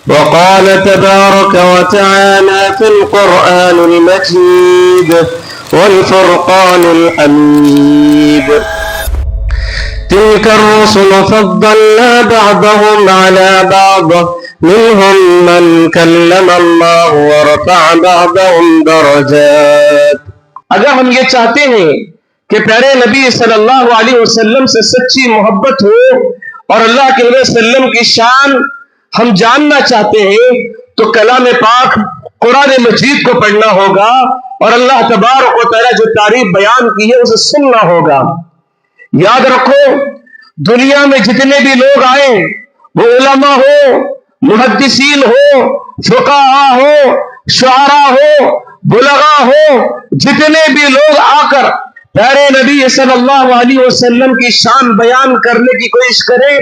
وقال تبارك وتعالى في القرآن المجيد والفرقان الحميد تلك الرسل فضلنا بعضهم على بعض منهم من كلم الله ورفع بعضهم درجات. اگر ہم یہ چاہتے ہیں کہ پیارے نبی صلی اللہ علیہ وسلم سے سچی محبت ہو اور اللہ کے نبی صلی اللہ علیہ وسلم کی شان ہم جاننا چاہتے ہیں تو کلام پاک قرآن مجید کو پڑھنا ہوگا اور اللہ تبارک و تعالی جو تعریف بیان کی ہے اسے سننا ہوگا. یاد رکھو دنیا میں جتنے بھی لوگ آئے وہ علماء ہو، محدثین ہو، فقہاء ہو، شعراء ہو، بلغاء ہو، جتنے بھی لوگ آ کر پیارے نبی صلی اللہ علیہ وسلم کی شان بیان کرنے کی کوشش کریں،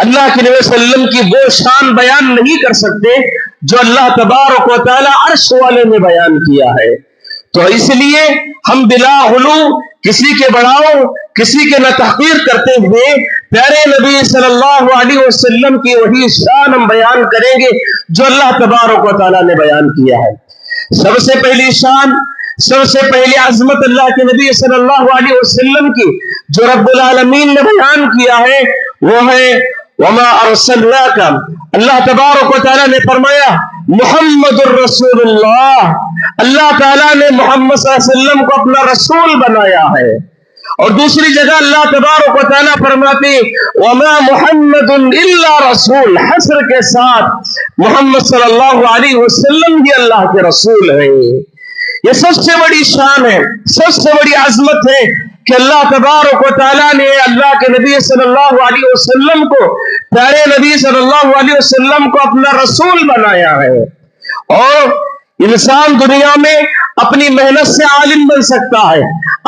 اللہ کے نبی صلی اللہ علیہ وسلم کی وہ شان بیان نہیں کر سکتے جو اللہ تبارک و تعالی عرش والے نے بیان کیا ہے. تو اس لیے ہم بلا غلو کسی کے بڑھاؤ کسی کے نہ تحقیر کرتے ہوئے پیارے نبی صلی اللہ علیہ وسلم کی وہی شان ہم بیان کریں گے جو اللہ تبارک و تعالی نے بیان کیا ہے. سب سے پہلی شان، سب سے پہلی عظمت اللہ کے نبی صلی اللہ علیہ وسلم کی جو رب العالمین نے بیان کیا ہے وہ ہے وما ارسلناک. اللہ تبارک و تعالی نے فرمایا محمد الرسول اللہ، اللہ تعالیٰ نے محمد صلی اللہ علیہ وسلم کو اپنا رسول بنایا ہے. اور دوسری جگہ اللہ تبارک و تعالیٰ فرماتے وما محمد الا رسول، حصر کے ساتھ محمد صلی اللہ علیہ وسلم بھی اللہ کے رسول ہیں. یہ سب سے بڑی شان ہے، سب سے بڑی عظمت ہے کہ اللہ تبارک و تعالیٰ نے اللہ کے نبی صلی اللہ علیہ وسلم کو، پیارے نبی صلی اللہ علیہ وسلم کو اپنا رسول بنایا ہے. اور انسان دنیا میں اپنی محنت سے عالم بن سکتا ہے،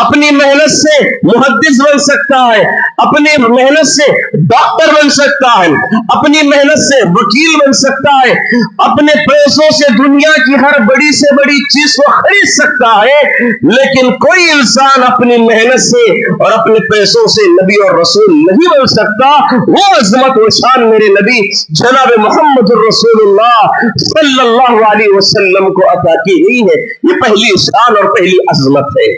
اپنی محنت سے محدث بن سکتا ہے، اپنی محنت سے ڈاکٹر بن سکتا ہے، اپنی محنت سے وکیل بن سکتا ہے، اپنے پیسوں سے دنیا کی ہر بڑی سے بڑی چیز کو خرید سکتا ہے، لیکن کوئی انسان اپنی محنت سے اور اپنے پیسوں سے نبی اور رسول نہیں بن سکتا. وہ عظمت و شان میرے نبی جناب محمد الرسول اللہ صلی اللہ علیہ وسلم کو عطا کی گئی ہے. یہ پہلی شان اور پہلی عظمت ہے.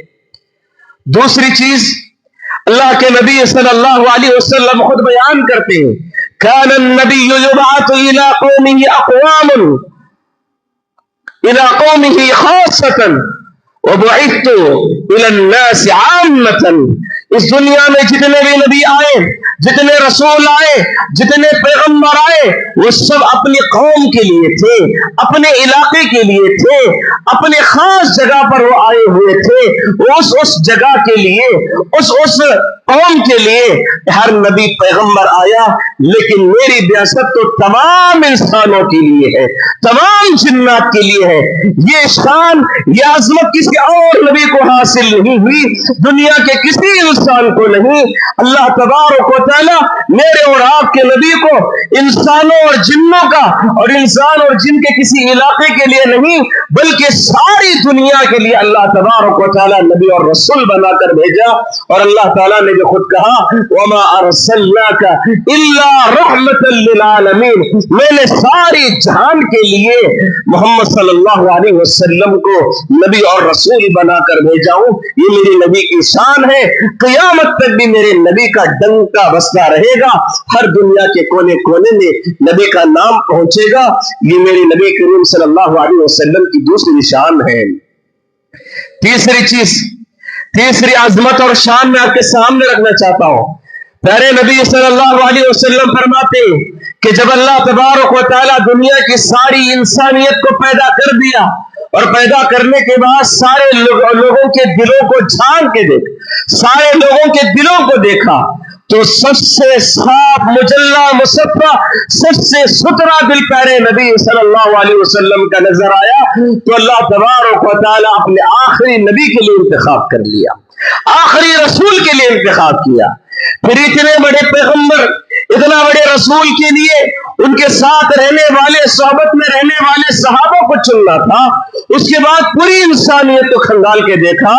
دوسری چیز اللہ کے نبی صلی اللہ علیہ وسلم خود بیان کرتے ہیں کان النبی یبعث الى قومه اقوام الى قومه خاصة وبعثت الى الناس عامة. اس دنیا میں جتنے بھی نبی آئے، جتنے رسول آئے، جتنے پیغمبر آئے، وہ سب اپنی قوم کے لیے تھے، اپنے علاقے کے لیے تھے، اپنے خاص جگہ پر وہ آئے ہوئے تھے. اس جگہ کے لیے، اس قوم کے لیے ہر نبی پیغمبر آیا، لیکن میری بعثت تو تمام انسانوں کے لیے ہے، تمام جنات کے لیے ہے. یہ شان، یہ عظمت کسی اور نبی کو حاصل نہیں ہوئی، دنیا کے کسی انسان کو نہیں. اللہ تبارک و تعالی میرے اور آپ کے نبی کو انسانوں اور جنوں کا اور انسان اور جن کے کسی علاقے کے لیے نہیں بلکہ ساری دنیا کے لیے اللہ تبارک و تعالی نبی اور رسول بنا کر بھیجا. اور اللہ تعالیٰ نے جو خود کہا وما ارسلناک الا رحمۃ للعالمین، میں نے ساری جہان کے لیے محمد صلی اللہ علیہ وسلم کو نبی اور رسول بنا کر بھیجا ہوں. یہ میری نبی کی شان ہے. قیامت تک بھی میرے نبی کا ڈنکا بجتا رہے گا، ہر دنیا کے کونے کونے میں نبی کا نام پہنچے گا. یہ میرے نبی کریم صلی اللہ علیہ وسلم کی دوسری شان ہے. تیسری چیز، تیسری عظمت اور شان میں آپ کے سامنے رکھنا چاہتا ہوں. پیارے نبی صلی اللہ علیہ وسلم فرماتے کہ جب اللہ تبارک و تعالی دنیا کی ساری انسانیت کو پیدا کر دیا اور پیدا کرنے کے بعد سارے لوگوں کے دلوں کو جھانک کے دیکھا، سارے لوگوں کے دلوں کو دیکھا تو سب سے صاف مجلہ مصفہ، سب سے ستھرا دل پیارے نبی صلی اللہ علیہ وسلم کا نظر آیا. تو اللہ تبارک و تعالی اپنے آخری نبی کے لیے انتخاب کر لیا، آخری رسول کے لیے انتخاب کیا. پھر اتنے بڑے پیغمبر، اتنا بڑے رسول کے لیے ان کے ساتھ رہنے والے، صحبت میں رہنے والے صحابہ کو چننا تھا. اس کے بعد پوری انسانیت کو کھنگال کے دیکھا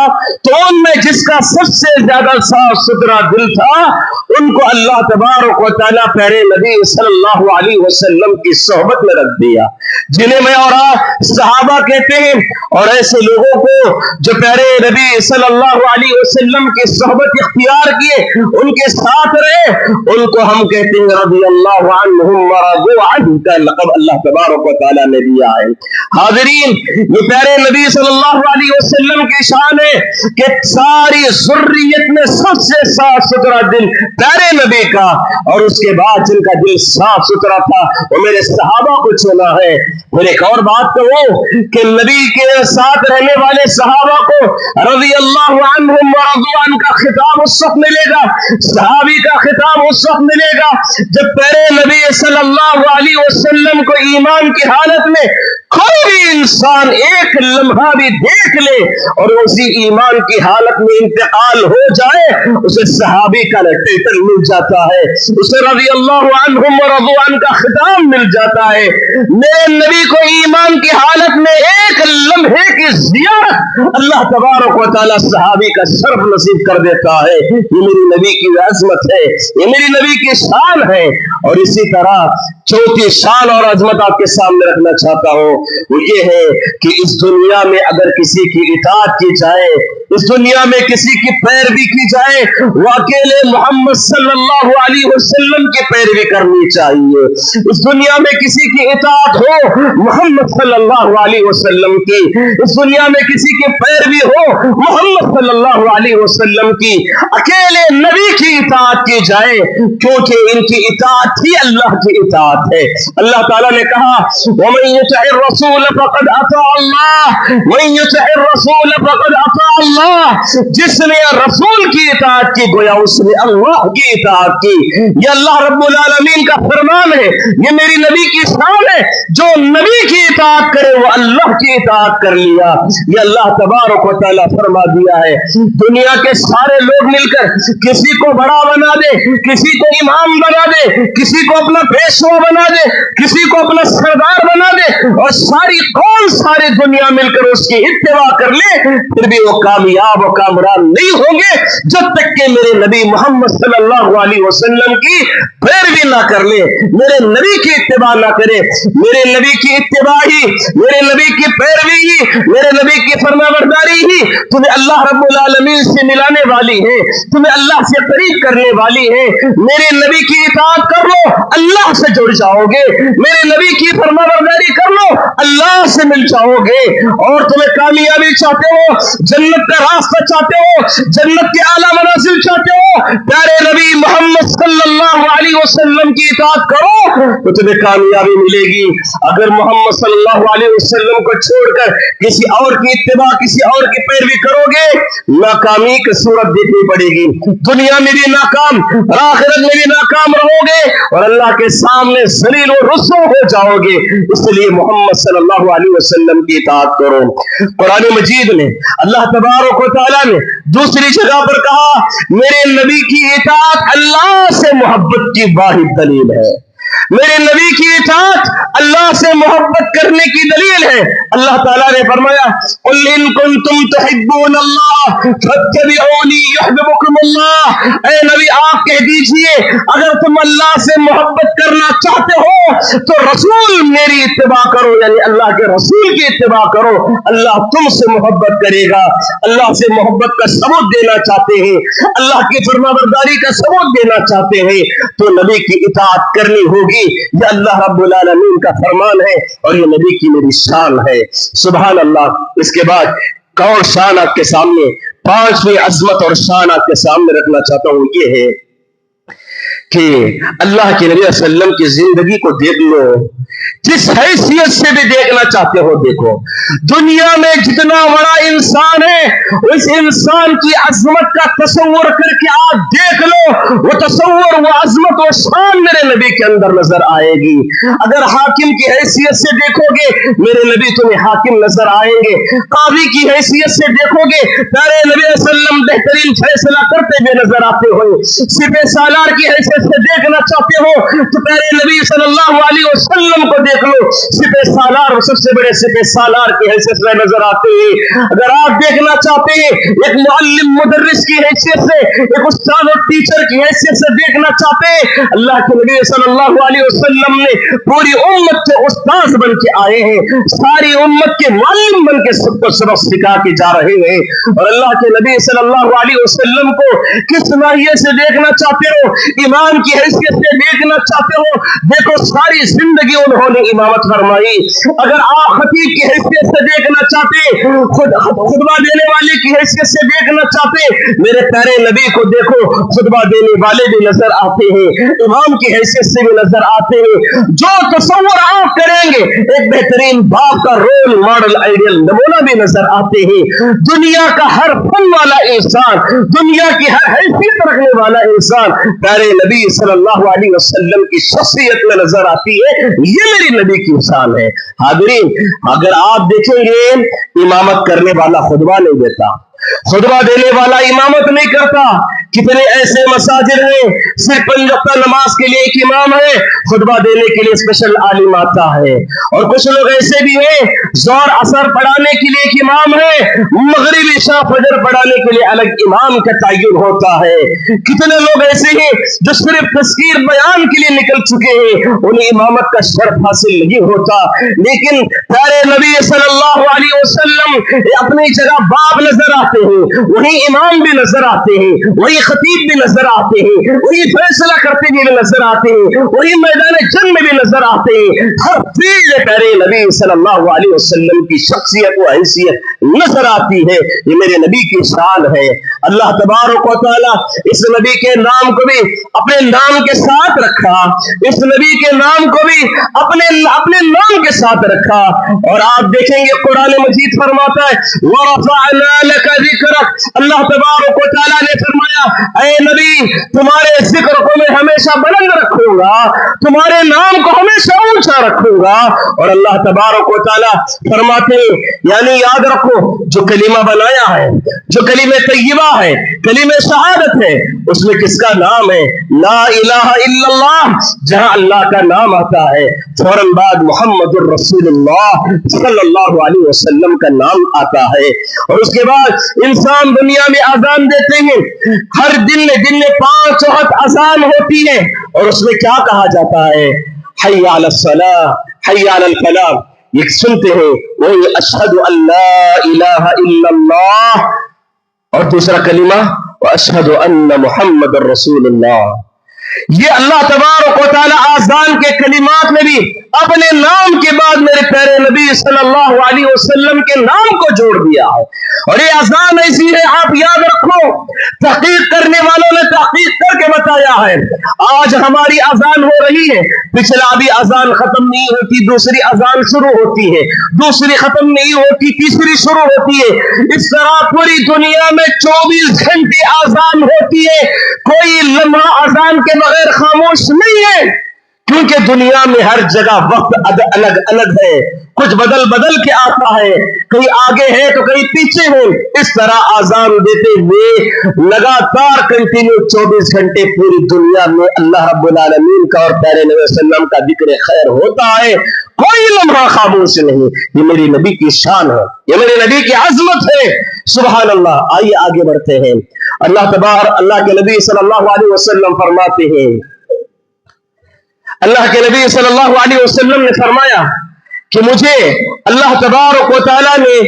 تو ان میں جس کا سب سے زیادہ صاف ستھرا دل تھا ان کو اللہ تبارک و تعالیٰ پیارے نبی صلی اللہ علیہ وسلم کی صحبت میں رکھ دیا، جنہیں میں اور آپ صحابہ کہتے ہیں، اور ایسے لوگوں کو جو پیارے نبی صلی اللہ علیہ وسلم کی صحبت اختیار کیے، ان کے ساتھ رہے، ان کو ہم کہتے ہیں رضی اللہ عنہم ورضوا عنہ کا لقب اللہ تبارک و تعالیٰ نے دیا ہے۔ حاضرین، یہ پیارے نبی صلی اللہ علیہ وسلم کی شان ہے کہ ساری ذریت میں سب سے صاف ستھرا دل پیارے نبی کا، اور اس کے بعد جن کا دل صاف ستھرا تھا وہ میرے صحابہ کو چنا ہے۔ اور ایک اور بات تو وہ کہ نبی کے ساتھ رہنے والے صحابہ کو رضی اللہ عنہم ورضوا عنہ کا خطاب اس وقت ملے گا، صحابی کا خطاب اس وقت ملے گا جب پیارے نبی صلی اللہ علیہ وسلم کو ایمان کی حالت میں کوئی بھی انسان ایک لمحہ بھی دیکھ لے اور اسی ایمان کی حالت میں انتقال ہو جائے، اسے صحابی کا ٹائٹل مل جاتا ہے، اسے رضی اللہ عنہم ورضوا عنہ کا خطاب مل جاتا ہے۔ میرے نبی کو ایمان کی حالت میں ایک لمحے کی زیارت اللہ تبارک و تعالیٰ صحابی کا شرف نصیب کر دیتا ہے۔ یہ میری نبی کی عظمت ہے، یہ میری نبی کی شان ہے۔ اور اسی طرح چوتھی شان اور عظمت آپ کے سامنے رکھنا چاہتا ہوں، وہ یہ ہے کہ اس دنیا میں اگر کسی کی اطاعت کی جائے، اس دنیا میں کسی کی پیروی کی جائے، وہ اکیلے محمد صلی اللہ علیہ وسلم کی پیروی کرنی چاہیے۔ اس دنیا میں کسی کی اطاعت ہو محمد صلی اللہ علیہ وسلم کی، اس دنیا میں کسی کی پیروی ہو محمد صلی اللہ علیہ وسلم کی، اکیلے نبی کی اطاعت کی جائے، کیونکہ ان کی اطاعت ہی اللہ کی اطاعت ہے۔ اللہ تعالیٰ نے کہا وَمَن يُطِعِ الرَّسُولَ فَقَدْ أَطَاعَ اللَّهَ وَمَن يُطِعِ الرَّسُولَ فَقَدْ أَطَاعَ اللَّهَ، جس نے رسول کی اطاعت کی گویا اس نے اللہ کی اطاعت کی۔ یہ اللہ رب العالمین کا فرمان ہے، یہ میری نبی کی شان ہے، جو نبی کی اطاعت کرے وہ اللہ کی اطاعت کر لیا۔ یہ اللہ تبارک و تعالیٰ فرما دیا ہے۔ دنیا کے سارے لوگ مل کر کسی کو بڑا بنا دے، کسی کو امام بنا دے، کسی کو اپنا پیشوا بنا دے، کسی کو اپنا سردار بنا دے، اور ساری قوم ساری دنیا مل کر اس کی اتباع کر لے، پھر بھی وہ کامیاب و کامران نہیں ہوں گے جب تک کہ میرے نبی محمد صلی اللہ علیہ وسلم کی پیروی نہ کر لے، میرے نبی کی اتباع نہ کرے۔ میرے نبی کی اتباع ہی، میرے نبی کی پیروی ہی، میرے نبی کی فرمانبرداری ہی تمہیں اللہ رب العالمین سے ملانے والی ہے، تمہیں اللہ سے قریب کرنے والی ہے۔ میرے نبی کی اطاعت کر لو، اللہ سے جڑ جاؤ گے، میرے نبی کی فرمانبرداری کر لو، اللہ سے مل جاؤ گے۔ اور تمہیں کامیابی چاہتے ہو، جنت کا راستہ چاہتے ہو، جنت کے اعلیٰ منازل چاہتے ہو، پیارے نبی محمد صلی اللہ علیہ وسلم کی اطاعت کرو تو تمہیں کامیابی ملے گی۔ اگر محمد صلی اللہ علیہ وسلم کو چھوڑ کر کسی اور کی اتباع، کسی اور کی پیروی کرو گے، ناکامی کی صورت دیکھنی پڑے گی، دنیا میں بھی ناکام، آخرت میں بھی ناکام رہو گے، اور اللہ کے سامنے ذلیل و رسوا ہو جاؤ گے۔ اس لیے محمد صلی اللہ علیہ وسلم کی اطاعت کرو۔ قرآن مجید میں اللہ تبارک و تعالیٰ نے دوسری جگہ پر کہا میرے نبی کی اطاعت اللہ سے محبت کی واحد دلیل ہے، میرے نبی کی اطاعت اللہ سے محبت کرنے کی دلیل ہے۔ اللہ تعالیٰ نے فرمایا قُلْ إِن كُنتُمْ تُحِبُّونَ اللَّهَ فَاتَّبِعُونِي يُحْبِبُكُمُ اللَّهُ، اے نبی آپ کہہ دیجئے اگر تم اللہ سے محبت کرنا چاہتے ہو تو رسول میری اتباع کرو، یعنی اللہ کے رسول کی اتباع کرو، اللہ تم سے محبت کرے گا۔ اللہ سے محبت کا ثبوت دینا چاہتے ہیں، اللہ کی فرمانبرداری کا ثبوت دینا چاہتے ہیں تو نبی کی اطاعت کرنی ہوگی۔ یہ اللہ رب العالمین کا فرمان ہے اور یہ نبی کی میری شان ہے۔ سبحان اللہ۔ اس کے بعد اور شان آپ کے سامنے، پانچویں عظمت اور شان آپ کے سامنے رکھنا چاہتا ہوں، یہ ہے کہ اللہ کے نبی صلی اللہ علیہ وسلم کی زندگی کو دیکھ لو، جس حیثیت سے بھی دیکھنا چاہتے ہو دیکھو۔ دنیا میں جتنا بڑا انسان ہے اس انسان کی عظمت کا تصور کر کے آپ دیکھ لو، وہ تصور، وہ عظمت و شان میرے نبی کے اندر نظر آئے گی۔ اگر حاکم کی حیثیت سے دیکھو گے میرے نبی تمہیں حاکم نظر آئیں گے، قاضی کی حیثیت سے دیکھو گے پیارے نبی صلی اللہ علیہ وسلم بہترین فیصلہ کرتے ہوئے نظر آتے ہوئے، سپہ سالار کی حیثیت سے دیکھنا چاہتے ہو تو پیارے نبی صلی اللہ علیہ وسلم کو دیکھو دیکھ لو سپہ سالار سب سے بڑے سپہ سالار کی حیثیت سے نظر آتے ہیں. اگر آپ دیکھنا چاہتے ہیں ایک معلم مدرس کی حیثیت سے, ایک استاد اور ٹیچر کی حیثیت سے دیکھنا چاہتے ہیں, اللہ کے نبی صلی اللہ علیہ وسلم نے پوری امت کے استاذ بن کے آئے ہیں, ساری امت کے معلم بن کے سب کو سبق سکھا کے جا رہے ہیں. اور اللہ کے نبی صلی اللہ علیہ وسلم کو کس ناحیے سے دیکھنا چاہتے ہو, امام کی حیثیت سے دیکھنا چاہتے ہو, دیکھو ساری زندگی انہوں نے امامت فرمائی. اگر آپ خطیب کی حیثیت سے دیکھنا چاہتے, خطبہ دینے والے کی حیثیت سے دیکھنا چاہتے, میرے پیارے نبی کو دیکھو, خطبہ دینے والے بھی نظر آتے ہیں, امام کی حیثیت سے بھی نظر آتے ہیں. جو تصور آپ کریں گے ایک بہترین باپ کا رول ماڈل آئیڈیل نمونہ بھی نظر آتے ہیں. دنیا کا ہر فن والا انسان, دنیا کی ہر حیثیت رکھنے والا انسان پیارے نبی صلی اللہ علیہ وسلم کی شخصیت میں نظر آتی ہے. یہ میری نبی کی شان ہے. حاضرین, اگر آپ دیکھیں گے امامت کرنے والا خطبہ نہیں دیتا, خطبہ دینے والا امامت نہیں کرتا. کتنے ایسے مساجد ہیں صرف 5 وقتہ نماز کے لیے ایک امام ہے, خطبہ دینے کے لیے اسپیشل عالم آتا ہے. اور کچھ لوگ ایسے بھی ہیں ظہر عصر پڑھانے کے لیے ایک امام ہے, مغرب عشاء فجر پڑھانے کے لیے الگ امام کا تعین ہوتا ہے. کتنے لوگ ایسے ہیں جو صرف تذکیر بیان کے لیے نکل چکے ہیں, انہیں امامت کا شرف حاصل نہیں ہوتا. لیکن پیارے نبی صلی اللہ علیہ وسلم اپنی جگہ باب نظر آتے ہیں, وہی امام بھی نظر آتے ہیں, وہی خطیب بھی نظر آتے ہیں, وہی فیصلہ کرتے ہوئے بھی نظر آتے ہیں, وہی میدان جنگ میں بھی نظر آتے ہیں. ہر چیز پیارے نبی صلی اللہ علیہ وسلم کی شخصیت و حیثیت نظر آتی ہے. یہ میرے نبی کی شان ہے. اللہ تبارک و تعالی اس نبی کے نام کو بھی اپنے نام کے ساتھ رکھا, اس نبی کے نام کو بھی اپنے نام کے ساتھ رکھا. اور آپ دیکھیں گے قرآن مجید فرماتا ہے وَرَفَعْنَا لَكَ ذِكْرَكَ, اللہ تبارک و تعالی نے فرمایا اے نبی تمہارے ذکر کو میں ہمیشہ بلند رکھوں گا, تمہارے نام کو ہمیشہ اونچا رکھوں گا. اور اللہ تبارک و تعالی فرماتے یعنی یاد رکھو جو کلمہ بنایا ہے, جو کلمہ طیبہ ہے, کلمہ شہادت ہے, اس میں کس کا نام ہے؟ لا الہ الا اللہ. جہاں اللہ کا نام آتا ہے فوراً بعد محمد الرسول اللہ صلی اللہ علیہ وسلم کا نام آتا ہے. اور اس کے بعد انسان دنیا میں اذان دیتے ہیں, ہر دن میں 5 وقت اذان ہوتی ہے, اور اس میں کیا کہا جاتا ہے؟ حی علی الصلاۃ حی علی الفلاح. یہ سنتے ہیں وہی اشہد ان لا الہ الا اللہ, اور دوسرا کلمہ واشہد ان محمد الرسول اللہ. یہ اللہ تبارک و تعالی آذان کے کلمات میں بھی اپنے نام کے بعد میرے پیارے نبی صلی اللہ علیہ وسلم کے نام کو جوڑ دیا ہے. اور یہ آذان ایسی ہے, آپ یاد رکھو, تحقیق کرنے والوں نے تحقیق کر کے بتایا ہے. آج ہماری آذان ہو رہی ہے, پچھلا بھی آذان ختم نہیں ہوتی, دوسری آذان شروع ہوتی ہے, دوسری ختم نہیں ہوتی, تیسری شروع ہوتی ہے. اس طرح پوری دنیا میں 24 گھنٹے آذان ہوتی ہے. کوئی لمحہ آذان کے بغیر خاموش نہیں ہے, کیونکہ دنیا میں ہر جگہ وقت الگ الگ ہے, کچھ بدل کے آتا ہے, کہیں آگے ہے تو کہیں پیچھے ہے. اس طرح آذان دیتے ہوئے لگاتار کنٹینیو 24 گھنٹے پوری دنیا میں اللہ رب العالمین کا اور پیارے نبی صلی اللہ علیہ وسلم کا ذکر خیر ہوتا ہے, کوئی لمحہ خاموش نہیں. یہ میری نبی کی شان ہے, یہ میرے نبی کی عظمت ہے. سبحان اللہ. آئیے آگے بڑھتے ہیں. اللہ کے نبی صلی اللہ علیہ وسلم فرماتے ہیں, اللہ کے نبی صلی اللہ علیہ وسلم نے فرمایا کہ مجھے اللہ تبارک و تعالیٰ نے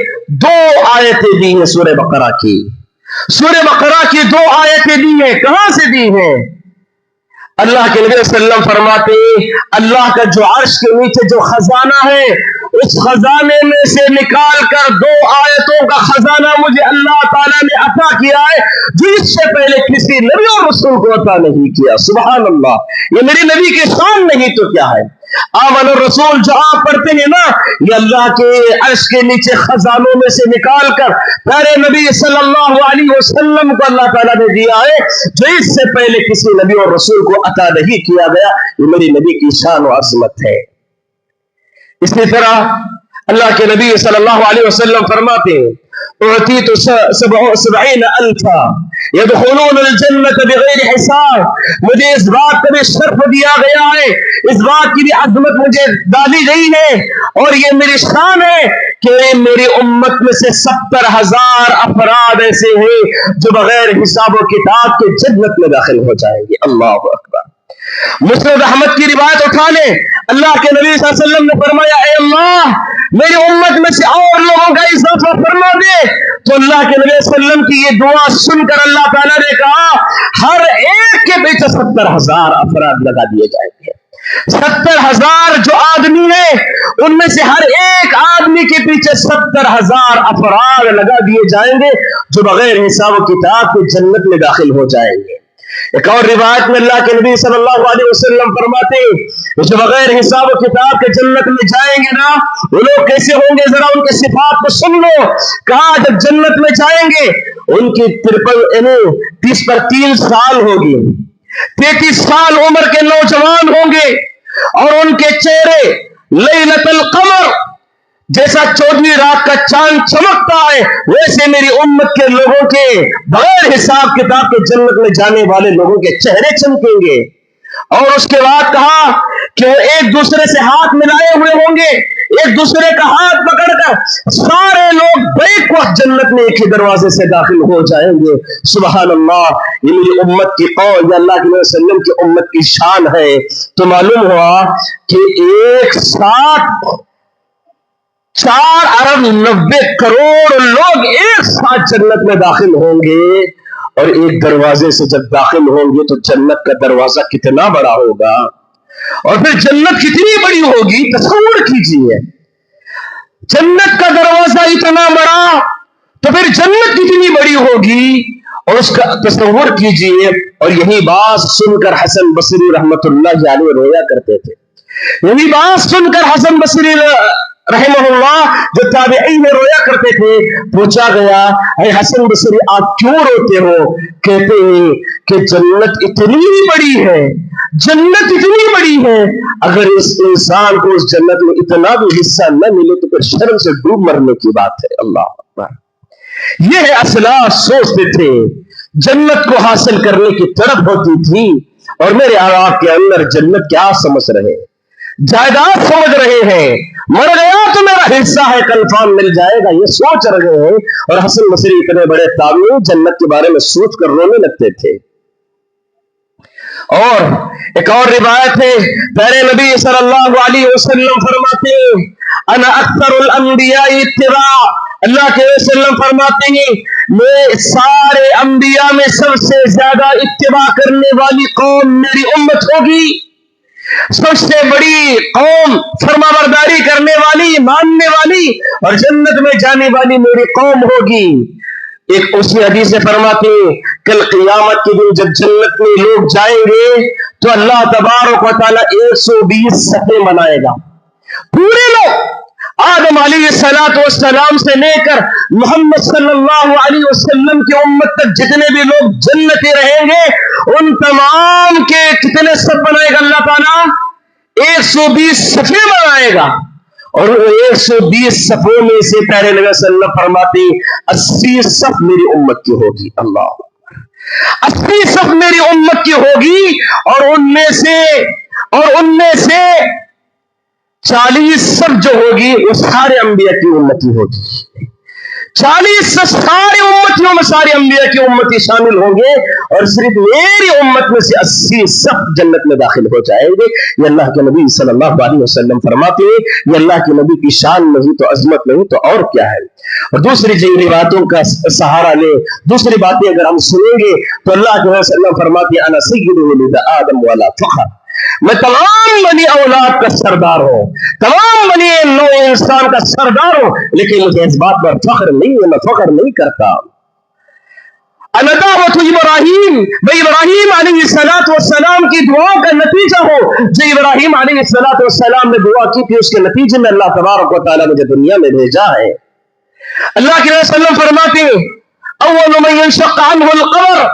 2 آیتیں دی ہیں سورہ بقرہ کی. سورہ بقرہ کی 2 آیتیں دی ہیں. کہاں سے دی ہیں؟ اللہ کے نبی صلی اللہ علیہ وسلم فرماتے اللہ کا جو عرش کے نیچے جو خزانہ ہے, اس خزانے میں سے نکال کر 2 آیتوں کا خزانہ مجھے اللہ تعالیٰ نے عطا کیا ہے, جو اس سے پہلے کسی نبی اور رسول کو عطا نہیں کیا. سبحان اللہ. یہ میری نبی کی شان نہیں تو کیا ہے. آمن الرسول جو آپ پڑھتے ہیں نا, یہ اللہ کے عرش کے نیچے خزانوں میں سے نکال کر پیارے نبی صلی اللہ علیہ وسلم کو اللہ تعالیٰ نے دیا ہے, جو اس سے پہلے کسی نبی اور رسول کو عطا نہیں کیا گیا. یہ میری نبی کی شان و عظمت ہے. اسی طرح اللہ کے نبی صلی اللہ علیہ وسلم فرماتے ہیں اعطیت 70 الفا يدخلون الجنة بغیر حساب. مجھے اس بات کا بھی شرف دیا گیا ہے, اس بات کی بھی عظمت مجھے ڈالی گئی ہے, اور یہ میری شان ہے کہ میری امت میں سے 70,000 افراد ایسے ہیں جو بغیر حساب و کتاب کے جنت میں داخل ہو جائیں گے. اللہ اکبر. مسند احمد کی روایت اٹھا لیں, اللہ کے نبی صلی اللہ علیہ وسلم نے فرمایا, اے اللہ میری امت میں سے اور لوگوں کا اضافہ فرما دے. تو اللہ کے نبی صلی اللہ علیہ وسلم کی یہ دعا سن کر اللہ تعالیٰ نے کہا, ہر ایک کے پیچھے 70,000 افراد لگا دیے جائیں گے. 70,000 جو آدمی ہیں ان میں سے ہر ایک آدمی کے پیچھے 70,000 افراد لگا دیے جائیں گے جو بغیر حساب و کتاب کے جنت میں داخل ہو جائیں گے. ایک اور روایت میں اللہ کے نبی صلی اللہ علیہ وسلم فرماتے ہیں جو بغیر حساب و کتاب کے جنت میں جائیں گے نا, وہ لوگ کیسے ہوں گے, ذرا ان کے صفات کو سن لو. کہا جب جنت میں جائیں گے ان کی 30 پر 3 سال ہوگی, 33 سال عمر کے نوجوان ہوں گے, اور ان کے چہرے لیلۃ القمر جیسا 14ویں رات کا چاند چمکتا ہے, ویسے میری امت کے لوگوں کے بغیر حساب کتاب کے جنت میں جانے والے لوگوں کے چہرے چمکیں گے. اور اس کے بعد کہا کہ وہ ایک دوسرے سے ہاتھ ملائے ہوئے ہوں گے, ایک دوسرے کا ہاتھ پکڑ کر سارے لوگ بیک وقت جنت میں ایک ہی دروازے سے داخل ہو جائیں گے. سبحان اللہ. یہ میری امت کی قول, یہ اللہ کے نبی صلی اللہ علیہ وسلم کی امت کی شان ہے. تو معلوم ہوا کہ ایک ساتھ 4 ارب 90 کروڑ لوگ ایک ساتھ جنت میں داخل ہوں گے, اور ایک دروازے سے جب داخل ہوں گے تو جنت کا دروازہ کتنا بڑا ہوگا, اور پھر جنت کتنی بڑی ہوگی. تصور کیجئے, جنت کا دروازہ اتنا بڑا تو پھر جنت کتنی بڑی ہوگی, اور اس کا تصور کیجئے. اور یہی بات سن کر حسن بصری رحمت اللہ علیہ رویا کرتے تھے. یہی بات سن کر حسن بصری رحمہ اللہ جو تابعین میں رویا کرتے تھے, پوچھا گیا, اے حسن بصری آپ کیوں روتے ہو؟ کہتے ہیں کہ جنت اتنی بڑی ہے, جنت اتنی بڑی ہے, اگر اس انسان کو اس جنت میں اتنا بھی حصہ نہ ملے تو پھر شرم سے ڈوب مرنے کی بات ہے. اللہ اکبر. یہ ہے اسلاف سوچتے تھے, جنت کو حاصل کرنے کی طرف ہوتی تھی, اور میرے آقا کے اندر جنت کیا سمجھ رہے, جائیداد سمجھ رہے ہیں, مر گیا تو میرا حصہ ہے, کنفرم مل جائے گا, یہ سوچ رہے ہیں. اور حسن بصری اتنے بڑے تابعین جنت کے بارے میں سوچ کر رونے لگتے تھے. اور ایک اور روایت ہے, پیارے نبی صلی اللہ علیہ وسلم فرماتے ہیں, انا اکثر الانبیاء اتباع. اللہ کے وسلم فرماتے ہیں میں سارے انبیاء میں سب سے زیادہ اتباع کرنے والی قوم میری امت ہوگی. سب سے بڑی قوم, فرما برداری کرنے والی, ماننے والی اور جنت میں جانے والی میری قوم ہوگی. ایک اسی حدیث سے فرماتے ہیں کل قیامت کے دن جب جنت میں لوگ جائیں گے تو اللہ تبارک و تعالیٰ 120 صفیں بنائے گا. پورے لوگ آدم علیہ السلام سے لے کر محمد صلی اللہ علیہ وسلم کی امت تک جتنے بھی لوگ جنتی رہیں گے, ان تمام کے کتنے صف بنائے گا اللہ تعالیٰ؟ 120 صفیں بنائے گا. اور 120 صفوں میں سے پیارے نبی صلی اللہ علیہ وسلم فرماتے 80 صف میری امت کی ہوگی. اللہ, 80 صف میری امت کی ہوگی, اور ان میں سے 40 صف جو ہوگی وہ سارے انبیاء کی امتی ہوگی. 40 صف سارے امتیوں میں سارے انبیاء کی امتی شامل ہوں گے, اور صرف میری امت میں سے 80 صف جنت میں داخل ہو جائیں گے. یہ اللہ کے نبی صلی اللہ علیہ وسلم فرماتے ہیں. یہ اللہ کے نبی کی شان نہیں تو عظمت نہیں تو اور کیا ہے. اور دوسری جن باتوں کا سہارا لے, دوسری باتیں اگر ہم سنیں گے تو اللہ کے نبی صلی اللہ علیہ وسلم فرماتے ہیں انا سید ولد آدم ولا فخر. میں تمام بنی اولاد کا سردار ہوں, تمام بنی نو انسان کا سردار ہوں, لیکن مجھے اس بات پر فخر نہیں ہے, میں فخر نہیں کرتا. انا دعوت ابراہیم, میں ابراہیم علیہ السلام کی دعاؤں کا نتیجہ ہوں. جو ابراہیم علیہ السلام نے دعا کی تھی اس کے نتیجے میں اللہ تبارک و تعالیٰ مجھے دنیا میں بھیجا ہے. اللہ کے نبی صلی اللہ علیہ وسلم فرماتے ہیں اول من ينشق عنه القبر,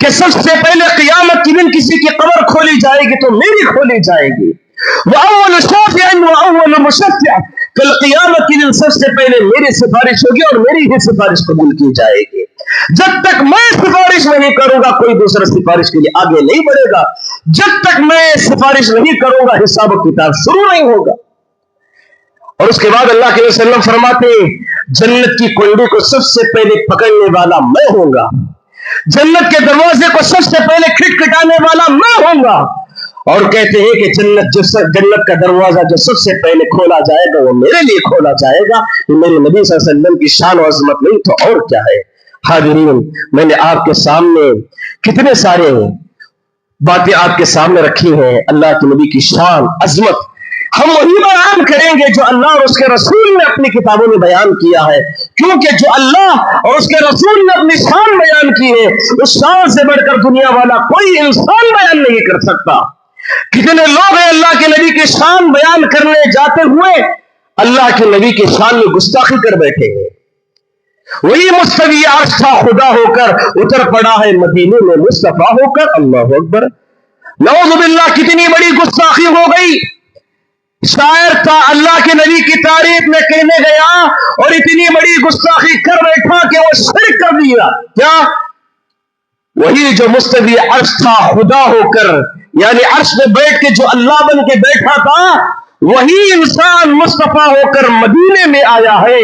کہ سب سے پہلے قیامت کے دن کسی کی قبر کھولی جائے گی تو میری کھولی جائے گی. وَأَوَّلُ شَافِعٍ وَأَوَّلُ مُشَفِّعٍ, کل قیامت کے دن سب سے پہلے میری سفارش ہوگی اور میری ہی سفارش قبول کی جائے گی. جب تک میں سفارش نہیں کروں گا کوئی دوسرا سفارش کے لیے آگے نہیں بڑھے گا. جب تک میں سفارش نہیں کروں گا حساب و کتاب شروع نہیں ہوگا. اور اس کے بعد اللہ کے وسلم فرماتے ہیں جنت کی کنڈی کو سب سے پہلے پکڑنے والا میں ہوں گا, جنت کے دروازے کو سب سے پہلے کھٹکھٹانے والا میں ہوں گا. اور کہتے ہیں کہ جنت کا دروازہ جو سب سے پہلے کھولا جائے گا وہ میرے لیے کھولا جائے گا. یہ میرے نبی صلی اللہ علیہ وسلم کی شان و عظمت نہیں تو اور کیا ہے. حاضرین, میں نے آپ کے سامنے کتنے سارے باتیں آپ کے سامنے رکھی ہیں. اللہ کے نبی کی شان عظمت ہم وہی بیان کریں گے جو اللہ اور اس کے رسول نے اپنی کتابوں میں بیان کیا ہے, کیونکہ جو اللہ اور اس کے رسول نے اپنی شان بیان کی ہے اس شان سے بڑھ کر دنیا والا کوئی انسان بیان نہیں کر سکتا. کتنے لوگ ہیں اللہ کے نبی کی شان بیان کرنے جاتے ہوئے اللہ کے نبی کی شان میں گستاخی کر بیٹھے ہیں. وہی مستوی عرش تھا خدا ہو کر اتر پڑا ہے مدینے میں مصطفیٰ ہو کر. اللہ اکبر, نعوذ باللہ, کتنی بڑی گستاخی ہو گئی. شاعر تھا اللہ کے نبی کی تعریف میں کہنے گیا اور اتنی بڑی گستاخی کر بیٹھا کہ وہ شرک کر دیا. کیا؟ وہی جو مستوی عرش تھا خدا ہو کر, یعنی عرش میں بیٹھ کے جو اللہ بن کے بیٹھا تھا وہی انسان مصطفیٰ ہو کر مدینے میں آیا ہے.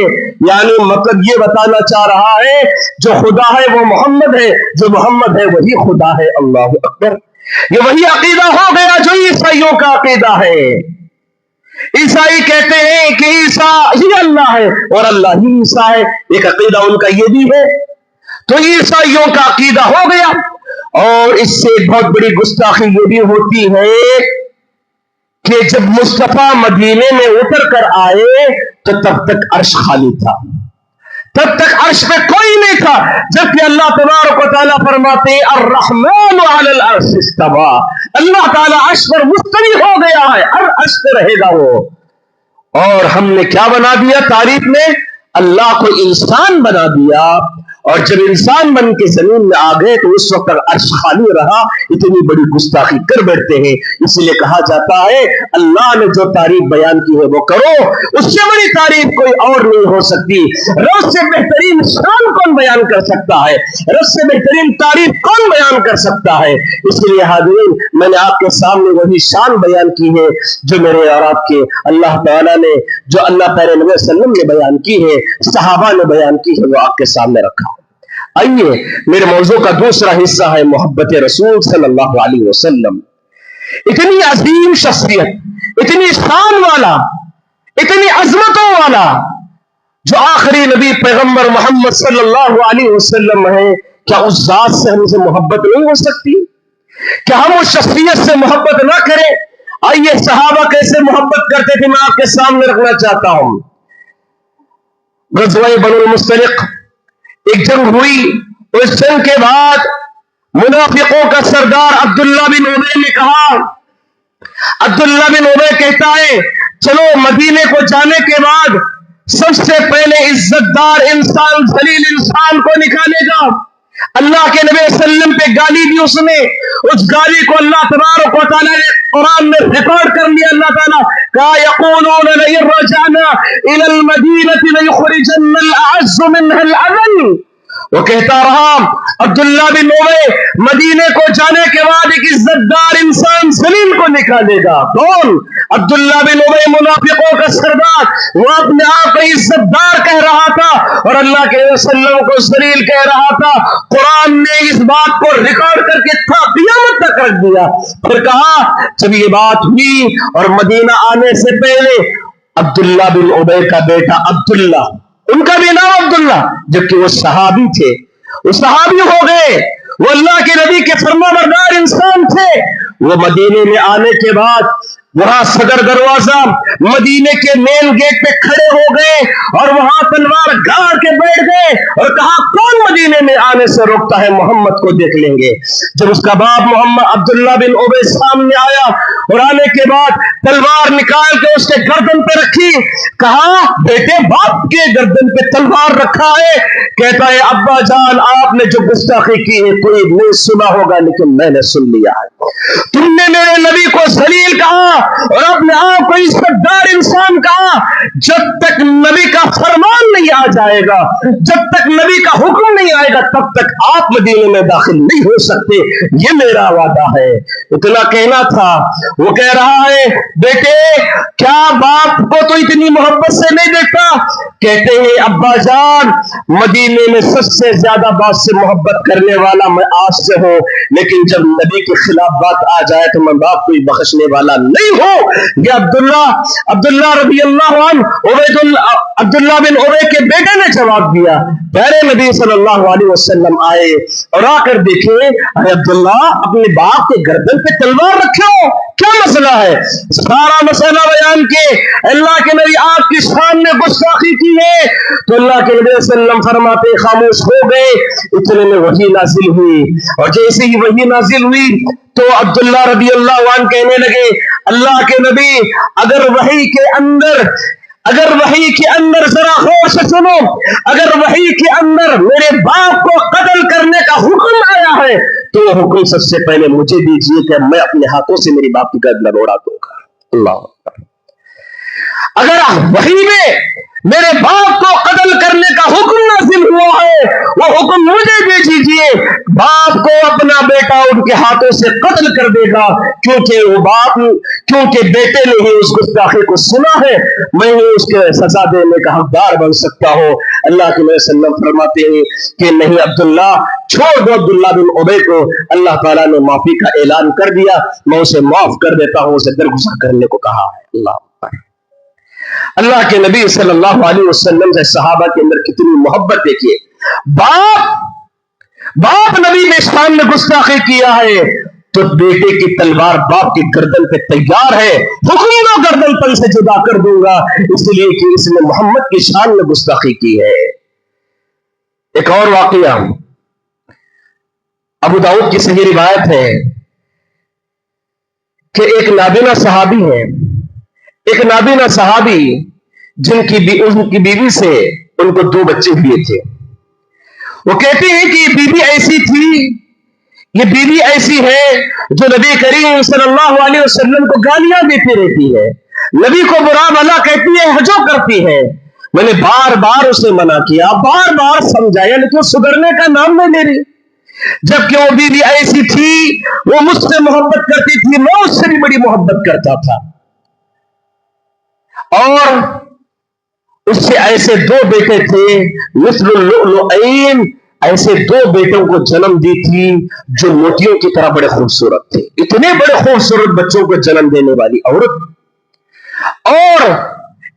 یعنی مطلب یہ بتانا چاہ رہا ہے جو خدا ہے وہ محمد ہے, جو محمد ہے وہی خدا ہے. اللہ اکبر. یہ وہی عقیدہ ہو گیا جو عیسائیوں کا عقیدہ ہے. عیسائی کہتے ہیں کہ عیسیٰ ہی اللہ ہے اور اللہ ہی عیسیٰ ہے. ایک عقیدہ ان کا یہ بھی ہے. تو عیسائیوں کا عقیدہ ہو گیا. اور اس سے بہت بڑی گستاخی یہ بھی ہوتی ہے کہ جب مصطفیٰ مدینے میں اتر کر آئے تو تب تک عرش خالی تھا, تب تک عرش پہ کوئی نہیں تھا, جبکہ اللہ تبارک و تعالیٰ فرماتے ہیں الرحمن علی العرش استویٰ, اللہ تعالیٰ عرش پر مستوی ہو گیا ہے, عرش پہ رہے گا وہ. اور ہم نے کیا بنا دیا تعریف میں, اللہ کو انسان بنا دیا. اور جب انسان بن کے زمین میں آ گئے تو اس وقت عرش خالی رہا. اتنی بڑی گستاخی کر بیٹھتے ہیں. اس لیے کہا جاتا ہے اللہ نے جو تعریف بیان کی ہے وہ کرو, اس سے بڑی تعریف کوئی اور نہیں ہو سکتی. رب سے بہترین شان کون بیان کر سکتا ہے, رب سے بہترین تعریف کون بیان کر سکتا ہے. اس لیے حاضرین, میں نے آپ کے سامنے وہی شان بیان کی ہے جو میرے اور آپ کے اللہ تعالیٰ نے, جو اللہ پیارے نبی صلی اللہ علیہ وسلم نے بیان کی ہے, صحابہ نے بیان کی ہے, وہ آپ کے سامنے رکھا. آئیے, میرے موضوع کا دوسرا حصہ ہے محبت رسول صلی اللہ علیہ وسلم. اتنی عظیم شخصیت, اتنی شان والا, اتنی عظمتوں والا جو آخری نبی پیغمبر محمد صلی اللہ علیہ وسلم ہے, کیا اس ذات سے ہم سے محبت نہیں ہو سکتی؟ کیا ہم اس شخصیت سے محبت نہ کریں؟ آئیے, صحابہ کیسے محبت کرتے تھے میں آپ کے سامنے رکھنا چاہتا ہوں. غزوہ بنو المصطلق ایک جنگ ہوئی. اس جنگ کے بعد منافقوں کا سردار عبداللہ بن ابی نے کہا, عبداللہ بن ابی کہتا ہے چلو مدینے کو جانے کے بعد سب سے پہلے عزت دار انسان, ذلیل انسان کو نکالے گا. اللہ کے نبی صلی اللہ علیہ وسلم پہ گالی دی اس نے, اس گالی کو اللہ تبارک و تعالیٰ نے قرآن میں ریکارڈ کر لیا. اللہ تعالیٰ کہا یقولون لئن رجعنا الى المدینة لیخرجن الاعز منها الاذل. وہ کہتا رہا عبداللہ بن ابی مدینے کو جانے کے بعد ایک عزت دار انسان ذلیل کو نکالے گا. کون؟ عبداللہ بن ابی, منافقوں کا سردار. وہ اپنے آپ کو عزت دار کہہ رہا تھا اور اللہ کے وسلم کو ذلیل کہہ رہا تھا. قرآن نے اس بات کو ریکارڈ کر کے تھا قیامت تک رکھ دیا. پھر کہا جب یہ بات ہوئی اور مدینہ آنے سے پہلے عبداللہ بن ابی کا بیٹا عبداللہ, ان کا بھی نام عبداللہ, جبکہ وہ صحابی تھے, وہ صحابی ہو گئے, وہ اللہ کے نبی کے فرمانبردار انسان تھے. وہ مدینے میں آنے کے بعد وہاں صدر دروازہ مدینے کے مین گیٹ پہ کھڑے ہو گئے اور وہاں تلوار گاڑ کے بیٹھ گئے اور کہا کون مدینے میں آنے سے روکتا ہے, محمد کو دیکھ لیں گے. جب اس کا باپ محمد عبداللہ بن ابی سامنے آیا اور آنے کے بعد تلوار نکال کے اس کے گردن پہ رکھی, کہا بیٹے باپ کے گردن پہ تلوار رکھا ہے. کہتا ہے ابا جان آپ نے جو گستاخی کی ہے کوئی نہیں سنا ہوگا لیکن میں نے سن لیا ہے. تم نے میرے نبی کو ذلیل کہا, اور اپنے آپ کو عزتدار انسان کہا. جب تک نبی کا فرمان نہیں آ جائے گا, جب تک نبی کا حکم نہیں آئے گا, تب تک آپ مدینے میں داخل نہیں ہو سکتے, یہ میرا وعدہ ہے. اتنا کہنا تھا. وہ کہہ رہا ہے بیٹے کیا باپ کو تو اتنی محبت سے نہیں دیکھتا؟ کہتے ہیں ابا جان مدینے میں سب سے زیادہ باپ سے محبت کرنے والا میں آج سے ہوں, لیکن جب نبی کے خلاف بات آ جائے تو میں باپ کو بخشنے والا نہیں ہوں. یہ عبداللہ رضی اللہ عنہ عبداللہ بن ابی کے بیٹے نے جواب دیا. پیارے نبی صلی اللہ علیہ وسلم آئے اور آ کر دیکھے, ارے عبداللہ اپنے باپ کے گردن پہ تلوار رکھے ہو, کیا مسئلہ ہے؟ سارا مسئلہ بیان کے اللہ کے نبی آپ کی شان نے گستاخی کی ہے تو اللہ کے نبی صلی اللہ علیہ وسلم فرماتے خاموش ہو گئے. اتنے میں وحی نازل ہوئی, اور جیسے ہی وحی نازل ہوئی تو عبداللہ رضی اللہ عنہ کہنے لگے اللہ کے نبی اگر وحی کے اندر ذرا غور سے سنو, اگر وحی کے اندر میرے باپ کو قتل کرنے کا حکم آیا ہے تو وہ حکم سب سے پہلے مجھے دیجیے کہ میں اپنے ہاتھوں سے میری باپ کی گردن اڑا دوں گا. اللہ اکبر. اگر وحی میں میرے باپ کو قتل کرنے کا حکم نازل ہوا ہے وہ حکم مجھے دے دیجیے, باپ کو اپنا بیٹا ان کے ہاتھوں سے قتل کر دے گا, کیونکہ بیٹے نے ہی اس گستاخی کو سنا ہے, میں ہی اس کے سزا دینے کا حقدار بن سکتا ہوں. اللہ کے نبی صلی اللہ علیہ وسلم فرماتے ہیں کہ نہیں عبداللہ چھوڑ دو عبداللہ بن ابی کو, اللہ تعالیٰ نے معافی کا اعلان کر دیا, میں اسے معاف کر دیتا ہوں, اسے درگزر کرنے کو کہا ہے. اللہ کے نبی صلی اللہ علیہ وسلم سے صحابہ کے اندر کتنی محبت دیکھیے. باپ نبی نے شان میں گستاخی کیا ہے تو بیٹے کی تلوار باپ کی گردن پہ تیار ہے, حکم دو گردن پن سے جدا کر دوں گا, اس لیے کہ اس نے محمد کی شان میں گستاخی کی ہے. ایک اور واقعہ ابو داؤد کی صحیح روایت ہے کہ ایک نابینا صحابی جن کی بیوی سے ان کو 2 بچے ہوئے تھے. وہ کہتے ہیں کہ یہ بیوی ایسی ہے جو نبی کریم صلی اللہ علیہ وسلم کو گالیاں دیتی رہتی ہے, نبی کو برا بھلا کہتی ہے, ہجو کرتی ہے. میں نے بار بار اسے منع کیا, بار بار سمجھایا, لیکن سدھرنے کا نام نہیں لے رہی. جبکہ وہ بیوی ایسی تھی, وہ مجھ سے محبت کرتی تھی, میں اس سے بھی بڑی محبت کرتا تھا, اور اس سے ایسے 2 بیٹے تھے مثل اللؤلؤین, ایسے 2 بیٹوں کو جنم دی تھی جو موتیوں کی طرح بڑے خوبصورت تھے. اتنے بڑے خوبصورت بچوں کو جنم دینے والی عورت. اور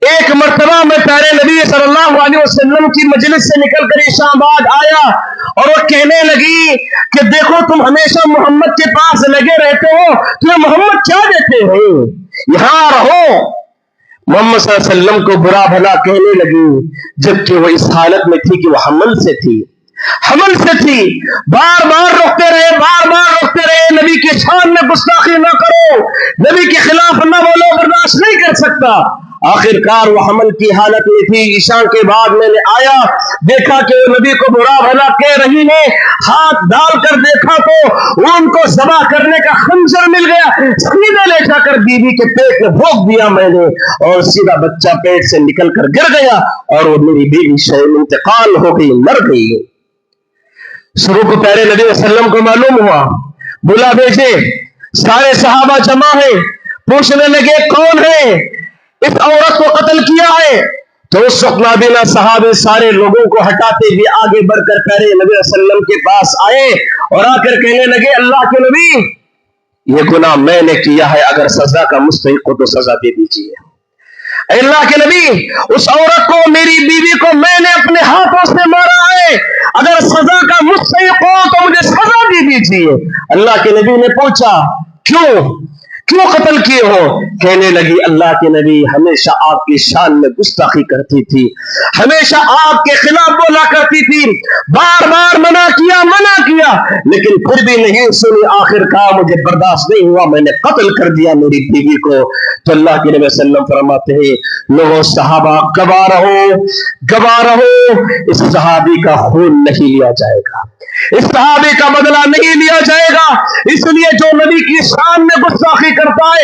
ایک مرتبہ میں پیارے نبی صلی اللہ علیہ وسلم کی مجلس سے نکل کر اسلام آباد آیا اور وہ کہنے لگی کہ دیکھو تم ہمیشہ محمد کے پاس لگے رہتے ہو, تمہیں محمد کیا دیتے ہیں, یہاں رہو. محمد صلی اللہ علیہ وسلم کو برا بھلا کہنے لگی, جبکہ وہ اس حالت میں تھی کہ وہ حمل سے تھی. بار بار روکتے رہے, نبی کی شان میں گستاخی نہ کرو, نبی کے خلاف نہ بولو, برداشت نہیں کر سکتا. آخر کار وہ حمل کی حالت میں تھی. عشاء کے بعد میں نے آیا, دیکھا کہ وہ نبی کو برا بھلا کہہ رہی ہے, ہاتھ ڈال کر دیکھا تو وہ ان کو ذبح کرنے کا خنجر مل گیا, سیدھے لے جا کر بیوی کے پیٹ میں بھونک دیا میں نے, اور سیدھا بچہ پیٹ سے نکل کر گر گیا, اور وہ میری بیوی شہید انتقال ہو گئی, مر گئی. شروع کو پیارے نبی صلی اللہ علیہ وسلم کو معلوم ہوا, بلا بھیجے, سارے صحابہ جمع ہیں, پوچھنے لگے کون ہے اس عورت کو قتل کیا ہے. تو اس وقت نابینا صحابے سارے لوگوں کو ہٹاتے ہوئے آگے بڑھ کر پیارے نبی صلی اللہ علیہ وسلم کے پاس آئے اور آ کر کہنے لگے اللہ کے نبی یہ گناہ میں نے کیا ہے, اگر سزا کا مستحق ہو تو سزا دے دیجیے. اللہ کے نبی اس عورت کو, میری بیوی کو میں نے اپنے ہاتھوں سے مارا ہے, اگر سزا کا مستحق ہو تو مجھے سزا دے دیجیے. اللہ کے نبی نے پوچھا کیوں قتل کیے ہو؟ کہنے لگی اللہ کے نبی ہمیشہ آپ کی شان میں گستاخی کرتی تھی, ہمیشہ آپ کے خلاف بولا کرتی تھی, بار بار منع کیا لیکن پھر بھی نہیں سنی. آخر کار مجھے برداشت نہیں ہوا, میں نے قتل کر دیا میری بیوی کو. تو اللہ کے نبی صلی اللہ علیہ وسلم فرماتے ہیں لوگوں صحابہ گواہ رہو, اس صحابی کا خون نہیں لیا جائے گا, اس صحابی کا بدلہ نہیں لیا جائے گا. اس لیے جو نبی کی شان میں گستاخی کرتا ہے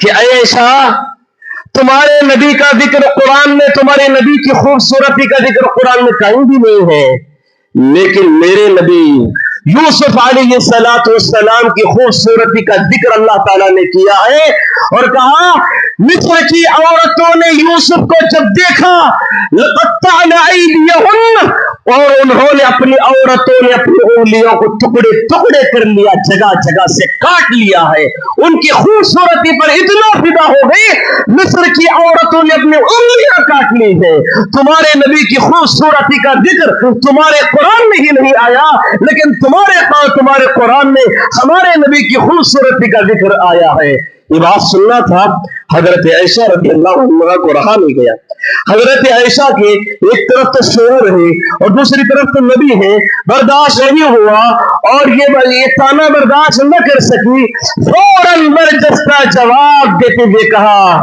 کہ اے عائشہ تمہارے نبی کا ذکر قرآن میں، تمہارے نبی کی خوبصورتی کا ذکر قرآن میں کہیں بھی نہیں ہے، لیکن میرے نبی یوسف علیہ السلام کی خوبصورتی کا ذکر اللہ تعالیٰ نے کیا ہے اور کہا مصر کی عورتوں نے یوسف کو جب دیکھا لقطعن ایدیہن، اور انہوں نے اپنی عورتوں نے اپنی انگلیوں کو ٹکڑے ٹکڑے کر لیا، جگہ جگہ سے کاٹ لیا ہے، ان کی خوبصورتی پر اتنا فدا ہو گئی مصر کی عورتوں نے اپنی انگلیاں کاٹ لی ہے۔ تمہارے نبی کی خوبصورتی کا ذکر تمہارے قرآن میں ہی نہیں آیا، لیکن تمہارے قرآن میں ہمارے نبی کی خوبصورتی کا ذکر آیا ہے۔ یہ بات سننا تھا حضرت عائشہ رضی اللہ عنہا کو رہا نہیں گیا۔ حضرت عائشہ کے ایک طرف تو شوہر ہے اور دوسری طرف تو نبی ہے، برداشت نہیں ہوا اور یہ تانا برداشت نہ کر سکی، فوراً برجستہ جواب دیتے ہوئے کہا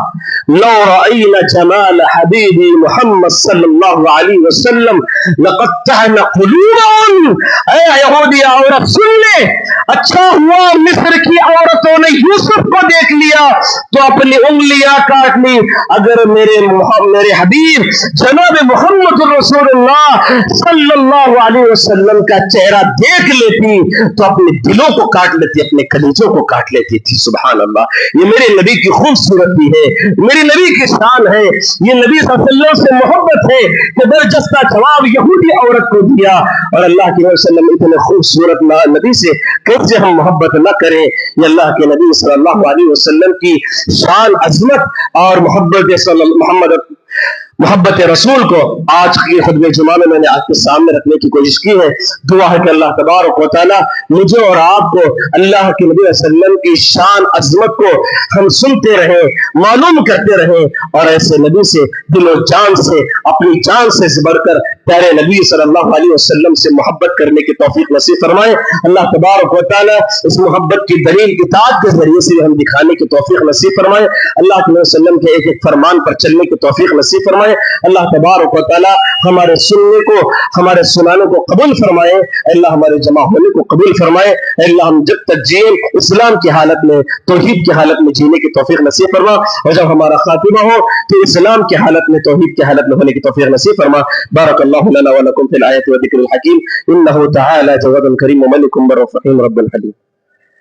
لو رأینا جمال حبیبی محمد صلی اللہ علیہ وسلم لقطعنا قلوبهم۔ اے یہودی عورت سن لے، اچھا ہوا مصر کی عورتوں نے یوسف کو دیکھ لیا تو اپنی انگلیاں کاٹ لی، اگر میرے حبیب جناب محمد رسول اللہ صلی اللہ علیہ وسلم کا چہرہ دیکھ لیتی تو اپنے دلوں کو کاٹ لیتی، اپنے کلیجوں کو کاٹ لیتی تھی۔ سبحان اللہ، یہ میرے نبی کی خوبصورتی ہے، میرے نبی کی شان ہے، یہ نبی صلی اللہ علیہ وسلم سے محبت ہے کہ برجستہ جواب یہودی عورت کو دیا۔ اور اللہ کے وسلم اتنے خوبصورت نبی سے کیسے ہم محبت نہ کریں؟ یہ اللہ کے نبی صلی اللہ علیہ وسلم کی شان، عظمت اور محبت رسول کو آج کی خطبہ جمعہ میں میں نے آپ کے سامنے رکھنے کی کوشش کی ہے۔ دعا ہے کہ اللہ تبارک و تعالی مجھے اور آپ کو اللہ کے نبی صلی اللہ علیہ وسلم کی شان عظمت کو ہم سنتے رہیں، معلوم کرتے رہیں اور ایسے نبی سے دل و جان سے، اپنی جان سے بڑھ کر پیارے نبی صلی اللہ علیہ وسلم سے محبت کرنے کی توفیق نصیب فرمائے۔ اللہ تبارک و تعالی اس محبت کی دلیل اطاعت کے ذریعے سے ہم دکھانے کی توفیق نصیب فرمائے۔ اللہ کے نبی صلی اللہ علیہ وسلم کے ایک ایک فرمان پر چلنے کی توفیق نصیب فرمائے۔ اللہ تبارک و تعالی ہمارے سننے کو، ہمارے سنانے کو قبول فرمائے۔ اللہ ہمارے جمع ہونے کو قبول فرمائے۔ اللہ ہم جب تک جئیں اسلام کی حالت میں، توحید کی حالت میں جینے کی توفیق نصیب فرما، اور جب ہمارا خاتمہ ہو تو اسلام کی حالت میں، توحید کی حالت میں ہونے کی توفیق نصیب فرما۔ بارک اللہ لنا ولکم فی الآیات والذکر الحکیم، انہ تعالی جواد کریم ملک بر رحیم رب الحلیم۔